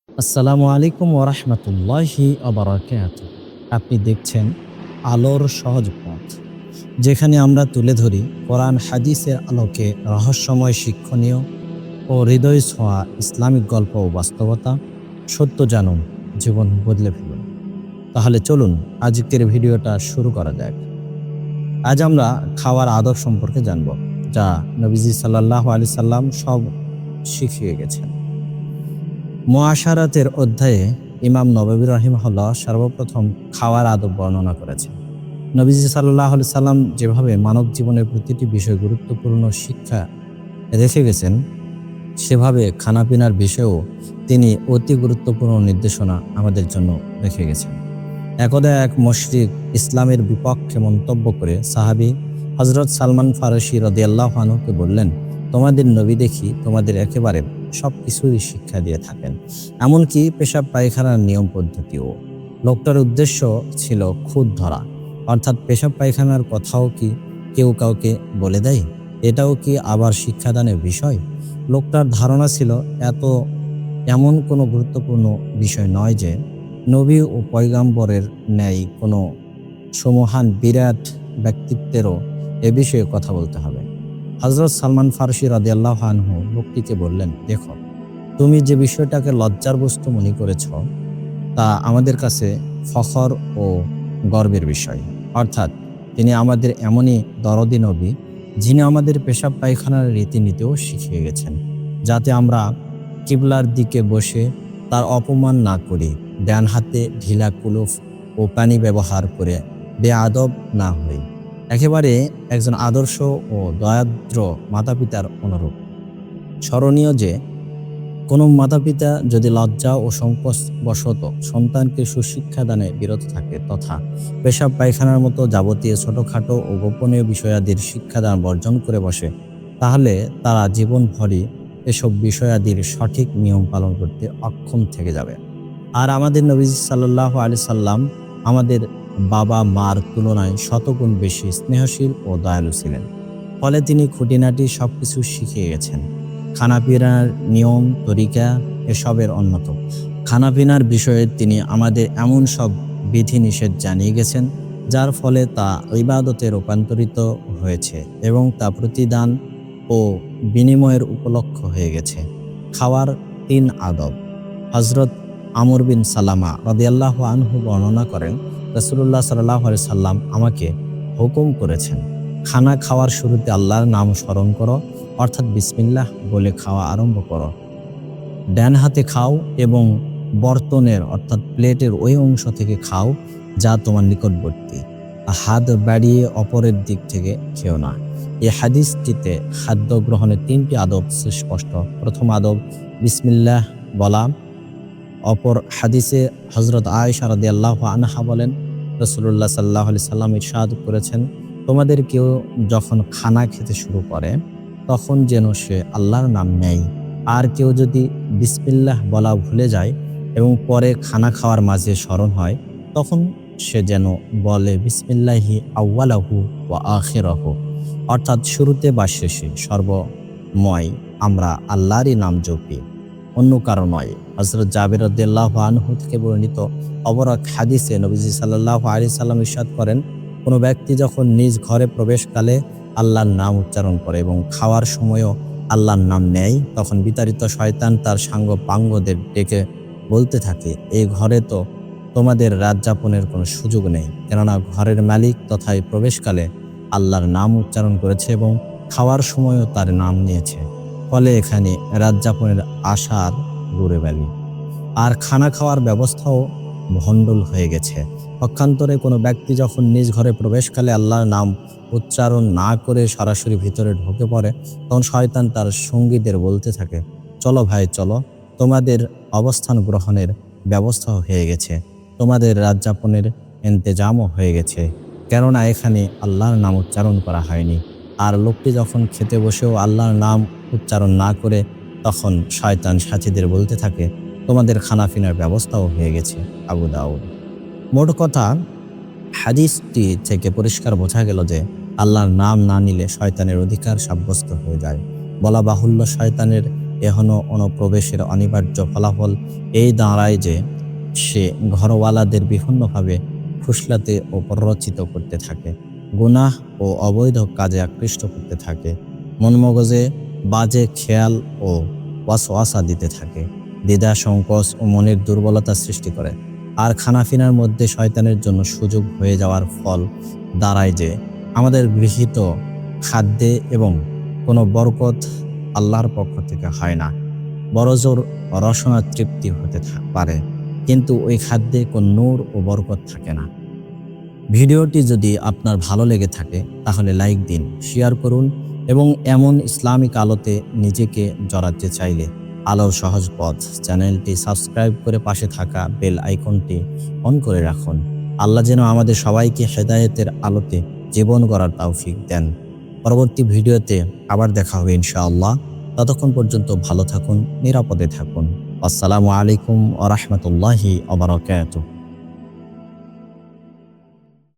আসসালামু আলাইকুম ওরহমতুল্লাহি অবরাকাত। আপনি দেখছেন আলোর সহজ পথ, যেখানে আমরা তুলে ধরি কোরআন হাদিসের আলোকে রহস্যময়, শিক্ষণীয় ও হৃদয় ছোঁয়া ইসলামিক গল্প ও বাস্তবতা। সত্য জানুন, জীবন বদলে ফেলুন। তাহলে চলুন আজকের ভিডিওটা শুরু করা যাক। আজ আমরা খাওয়ার আদব সম্পর্কে জানব, যা নবীজি সাল্লাল্লাহু আলাইহি সাল্লাম সব শিখিয়ে গেছেন। মুআশারাতের অধ্যায়ে ইমাম নববী রাহিমাহুল্লাহ সর্বপ্রথম খাওয়ার আদব বর্ণনা করেছেন। নবীজি সাল্লাল্লাহু আলাইহি সাল্লাম যেভাবে মানব জীবনের প্রতিটি বিষয় গুরুত্বপূর্ণ শিক্ষা রেখে গেছেন, সেভাবে খানাপিনার বিষয়েও তিনি অতি গুরুত্বপূর্ণ নির্দেশনা আমাদের জন্য রেখে গেছেন। একদা এক মুশরিক ইসলামের বিপক্ষে মন্তব্য করে সাহাবী হযরত সালমান ফারসি রাদিয়াল্লাহু আনহুকে বললেন, তোমাদের নবী দেখি তোমাদের একেবারে সব কিছুই শিক্ষা দিয়ে থাকেন, এমনকি পেশাব পায়খানার নিয়ম পদ্ধতিও। লোকটার উদ্দেশ্য ছিল খুঁত ধরা, অর্থাৎ পেশাব পায়খানার কথাও কি কেউ কাউকে বলে দেয়? এটাও কি আবার শিক্ষাদানের বিষয়? লোকটার ধারণা ছিল এমন কোনো গুরুত্বপূর্ণ বিষয় নয় যে নবী ও পয়গাম্বরের ন্যায় কোনো সমহান বিরাট ব্যক্তিত্বেরও এ বিষয়ে কথা বলতে হবে। হযরত সালমান ফারসি রাদিয়াল্লাহু আনহু লোকটিকে বললেন, দেখো, তুমি যে বিষয়টাকে লজ্জার বস্তু মনে করেছ, তা আমাদের কাছে ফখর ও গর্বের বিষয়। অর্থাৎ তিনি আমাদের এমনই দরদি নবী, যিনি আমাদের পেশাব পায়খানার রীতিনীতিও শিখিয়ে গেছেন, যাতে আমরা কিবলার দিকে বসে তার অপমান না করি, ডান হাতে ঢিলা কুলুফ ও পানি ব্যবহার করে বেআদব না হই। একেবারে একজন আদর্শ ও দয়াদ্র মাতাপিতার অনুরূপ। স্মরণীয় যে কোনো মাতাপিতা যদি লজ্জা ও সংকোচ বশত সন্তানকে সুশিক্ষা দানে বিরত থাকে, তথা পেশাব পায়খানার মতো যাবতীয় ছোটখাটো ও গোপনীয় বিষয়াদির শিক্ষাদান বর্জন করে বসে, তাহলে তারা জীবনভরই এসব বিষয়াদির সঠিক নিয়ম পালন করতে অক্ষম থেকে যাবে। আর আমাদের নবী সাল্লাল্লাহু আলাইহি সাল্লাম আমাদের বাবা মার তুলনায় শতগুণ বেশি স্নেহশীল ও দয়ালু ছিলেন। ফলে তিনি খুঁটিনাটি সবকিছু শিখিয়ে গেছেন। খানাপিনার নিয়ম তরিকা এসবের অন্যতম। খানাপিনার বিষয়ে তিনি আমাদের এমন সব বিধিনিষেধ জানিয়ে গেছেন, যার ফলে তা ইবাদতে রূপান্তরিত হয়েছে এবং তা প্রতিদান ও বিনিময়ের উপলক্ষ হয়ে গেছে। খাওয়ার ৩ আদব। হযরত আমর বিন সালামা রাদিয়াল্লাহু আনহু বর্ণনা করেন, রাসূলুল্লাহ সাল্লাল্লাহু আলাইহি সাল্লাম আমাকে হুকুম করেছেন, খানা খাওয়ার শুরুতে আল্লাহর নাম স্মরণ করো, অর্থাৎ বিসমিল্লাহ বলে খাওয়া আরম্ভ করো। ডান হাতে খাও এবং বর্তনের অর্থাৎ প্লেটের ওই অংশ থেকে খাও যা তোমার নিকটবর্তী। হাত বাড়িয়ে অপরের দিক থেকে খেও না। এই হাদিসটিতে খাদ্য গ্রহণের ৩টি আদব সুস্পষ্ট। প্রথম আদব বিসমিল্লাহ বলা। অপর হাদিসে হযরত আয়েশা রাদিয়াল্লাহু আনহা বলেন, রাসূলুল্লাহ সাল্লাল্লাহু আলাইহি সাল্লাম ইরশাদ করেছেন, তোমাদের কেউ যখন খানা খেতে শুরু করে তখন যেন সে আল্লাহর নাম নেয়। আর কেউ যদি বিসমিল্লাহ বলা ভুলে যায় এবং পরে খানা খাওয়ার মাঝে স্মরণ হয়, তখন সে যেন বলে বিসমিল্লাহি আউয়ালাহু ওয়া আখিরাহু, অর্থাৎ শুরুতে বা শেষে সর্বময় আমরা আল্লাহরই নাম জপি, অন্য কারো নয়। হযরত জাবের রাদিয়াল্লাহু আনহু থেকে বর্ণিত অপর এক হাদিসে নবীজি সাল্লাল্লাহু আলাইহি সাল্লাম ইরশাদ করেন, কোনো ব্যক্তি যখন নিজ ঘরে প্রবেশকালে আল্লাহর নাম উচ্চারণ করে এবং খাওয়ার সময়ও আল্লাহর নাম নেয়, তখন বিতাড়িত শয়তান তার সাঙ্গ পাঙ্গদের ডেকে বলতে থাকে, এই ঘরে তো তোমাদের রাত যাপনের কোনো সুযোগ নেই, কেননা ঘরের মালিক তথায় প্রবেশকালে আল্লাহর নাম উচ্চারণ করেছে এবং খাওয়ার সময়ও তার নাম নিয়েছে, ফলে এখানে রাত যাপনের আশার দূরে বেলি। আর খানা খাওয়ার ব্যবস্থাও ভণ্ডুল হয়ে গেছে। পক্ষান্তরে কোনো ব্যক্তি যখন নিজ ঘরে প্রবেশকালে আল্লাহর নাম উচ্চারণ না করে সরাসরি ভিতরে ঢুকে পড়ে, তখন শয়তান তার সঙ্গীদের বলতে থাকে, চলো ভাই চলো, তোমাদের অবস্থান গ্রহণের ব্যবস্থা হয়ে গেছে, তোমাদের রাত যাপনের ইন্তেজামও হয়ে গেছে, কেননা এখানে আল্লাহর নাম উচ্চারণ করা হয়নি। আর লোকটি যখন খেতে বসেও আল্লাহর নাম উচ্চারণ না করে, তখন শয়তান সাথীদের বলতে থাকে, তোমাদের খানাপিনার ব্যবস্থাও হয়ে গেছে। আবু দাউদ। মোট কথা, হাদিসটি থেকে পরিষ্কার বোঝা গেল যে আল্লাহর নাম না নিলে শয়তানের অধিকার সাব্যস্ত হয়ে যায়। বলা বাহুল্য, শয়তানের এখনো অনুপ্রবেশের অনিবার্য ফলাফল এই দাঁড়ায় যে সে ঘরওয়ালাদের বিভিন্নভাবে ফুসলাতে ও প্ররোচিত করতে থাকে, গুনাহ ও অবৈধ কাজে আকৃষ্ট করতে থাকে, মন মগজে বাজে খেয়াল ও ওয়াসওয়াসা দিতে থাকে, দ্বিধা সংকোচ ও মনের দুর্বলতা সৃষ্টি করে। আর খানাফিনার মধ্যে শয়তানের জন্য সুযোগ হয়ে যাওয়ার ফল দাঁড়ায় যে আমাদের গৃহীত খাদ্যে এবং কোনো বরকত আল্লাহর পক্ষ থেকে হয় না, বড়জোর রসনা তৃপ্তি হতে পারে, কিন্তু ওই খাদ্যে কোনো নূর ও বরকত থাকে না। ভিডিওটি যদি আপনার ভালো লেগে থাকে তাহলে লাইক দিন, শেয়ার করুন এবং এমন ইসলামিক আলোতে নিজেকে জড়াতে চাইলে আলোর সহজ পথ চ্যানেলটি সাবস্ক্রাইব করে পাশে থাকা বেল আইকনটি অন করে রাখুন। আল্লাহ যেন আমাদের সবাইকে হেদায়েতের আলোতে জীবন গড়ার তৌফিক দেন। পরবর্তী ভিডিওতে আবার দেখা হবে ইনশাআল্লাহ। ততক্ষণ পর্যন্ত ভালো থাকুন, নিরাপদে থাকুন। আসসালামু আলাইকুম ওয়া রাহমাতুল্লাহি ওয়া বারাকাতুহু।